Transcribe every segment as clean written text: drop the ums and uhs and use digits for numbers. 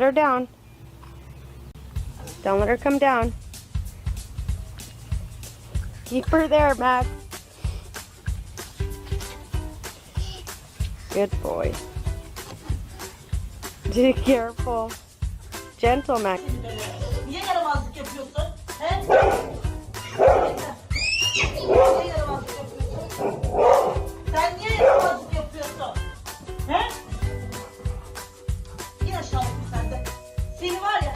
let her down. Don't let her come down. Keep her there, Max. Good boy. Be careful. Gentle, Max. Niye yaramazlık yapıyorsun? He? Niye yaramazlık yapıyorsun? Sen niye yaramazlık yapıyorsun? He? Yine aşağılık mı sende? Seni var ya.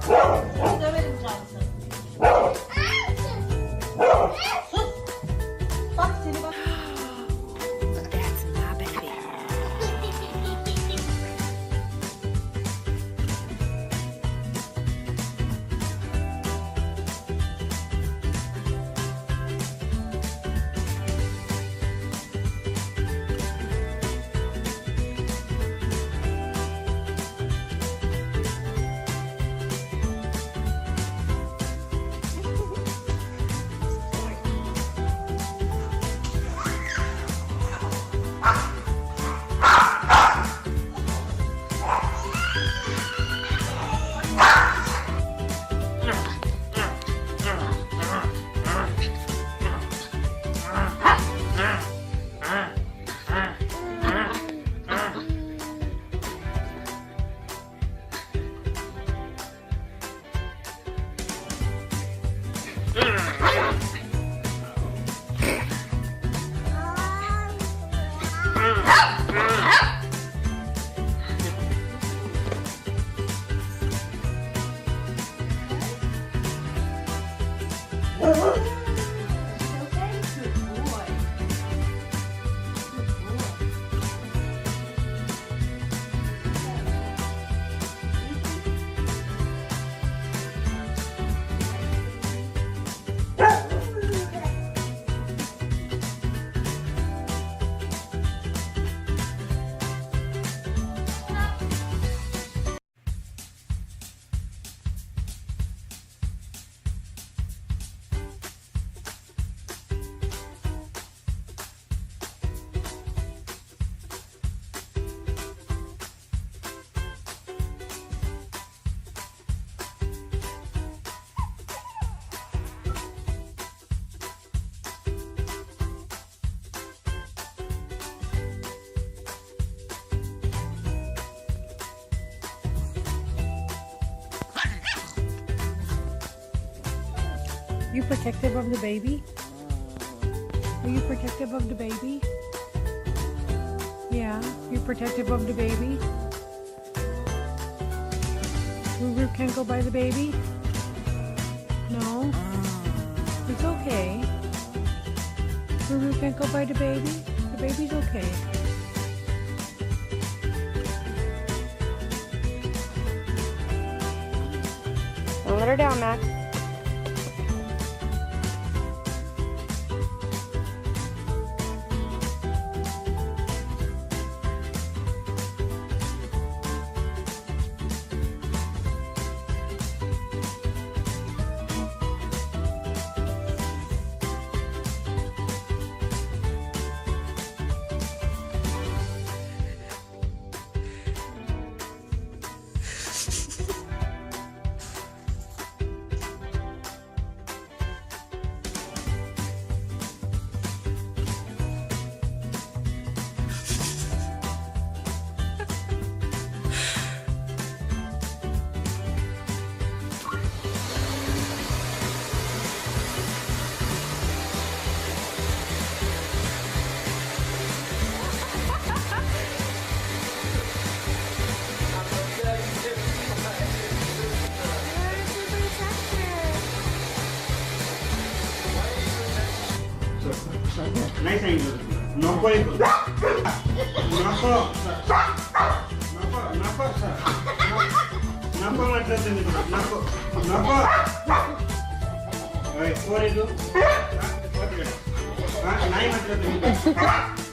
Seni döverim canlısı. Sus. Bak seni bak. That's my baby. You protective of the baby? Are you protective of the baby? Yeah, you're protective of the baby? Ruru can't go by the baby? No? It's okay. Ruru can't go by the baby? The baby's okay. Don't let her down, Max. नाही सांगितलं नको नको नको नको नको म्हटलं तुम्ही नको नको नाही म्हटलं तुम्ही